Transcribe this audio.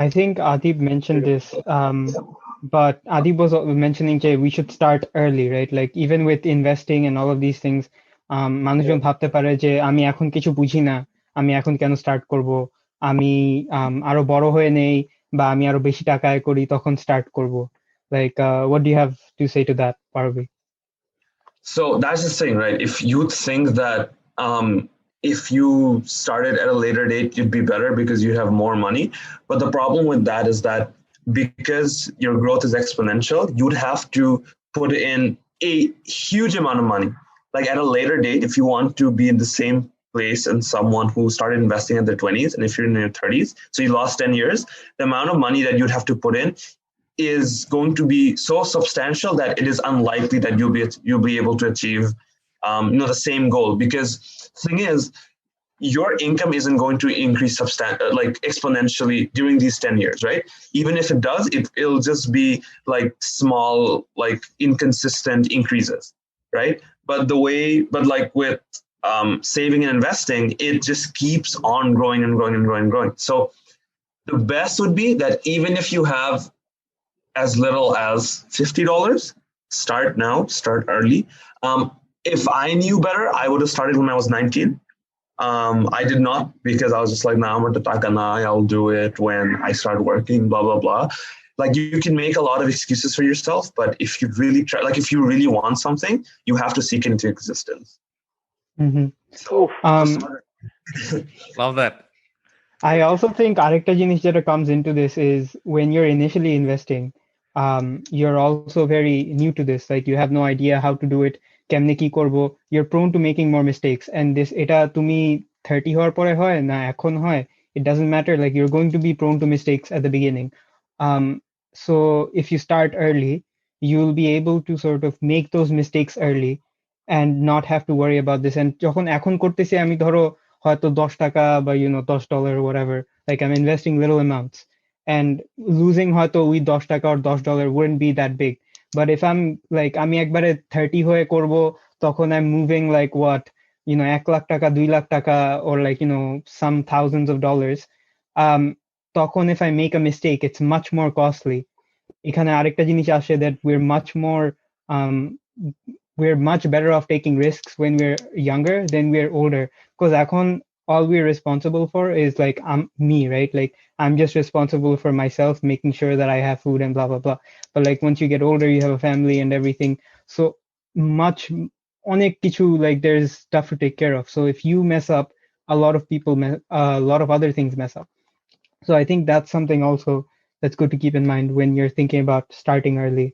I think Adib mentioned this, but Adib was mentioning that we should start early, right? Like even with investing and all of these things, মানুষজন ভাবতে পারে যে আমি এখন কিছু বুঝি না, আমি এখন কেন স্টার্ট করব, আমি আরো বড় হয়ে নেই বা আমি আরো বেশি টাকা আয় করি তখন স্টার্ট করব। Like, what do you have to say to that, Parvi? So that's the thing, right? If you think that if you started at a later date, you'd be better because you have more money. But the problem with that is that because your growth is exponential, you'd have to put in a huge amount of money. Like at a later date, if you want to be in the same place and someone who started investing in their 20s, and if you're in your 30s, so you lost 10 years, the amount of money that you'd have to put in is going to be so substantial that it is unlikely that you'll be able to achieve the same goal, because the thing is your income isn't going to increase like exponentially during these 10 years, right? Even if it does, it'll just be like small, like inconsistent increases, right? But like with saving and investing, it just keeps on growing and growing and growing and growing. So the best would be that even if you have as little as $50, start now, start early. If I knew better, I would have started when I was 19. I did not, because I was just like, nah, I'm going to I'll do it when I start working, blah, blah, blah. Like you can make a lot of excuses for yourself, but if you really try, like if you really want something, you have to seek it into existence. Mm-hmm. So, Love that. I also think arekta jinish jeta comes into this is when you're initially investing, you're also very new to this. Like you have no idea how to do it. কেমনে কি করবো, you're prone to making more mistakes, and this এটা তুমি 30 হওয়ার পরে হয় না এখন হয়, it doesn't matter, like you're going to be prone to mistakes at the beginning. So if you start early, you'll be able to sort of make those mistakes early and not have to worry about this. And যখন এখন করতেছি আমি ধরো হয়তো 10 টাকা বা $10 or whatever, like I'm investing little amounts and losing হয়তো ওই 10 টাকা or $10 wouldn't be that big. But if I'm like আমি একবারে 30 হয়ে করব, তখন I'm moving like what, 1 lakh টাকা 2 লাখ টাকা or like some thousands of dollars. তখন if I make a mistake, it's much more costly. এখানে আরেকটা জিনিস আসে that we're much better off taking risks when we're younger than we're older, because এখন all we're responsible for is like me, right? Like I'm just responsible for myself, making sure that I have food and blah blah blah. But like once you get older, you have a family and everything, so much অনেক কিছু, like there's stuff to take care of. So if you mess up, a lot of people a lot of other things mess up. So I think that's something also that's good to keep in mind when you're thinking about starting early.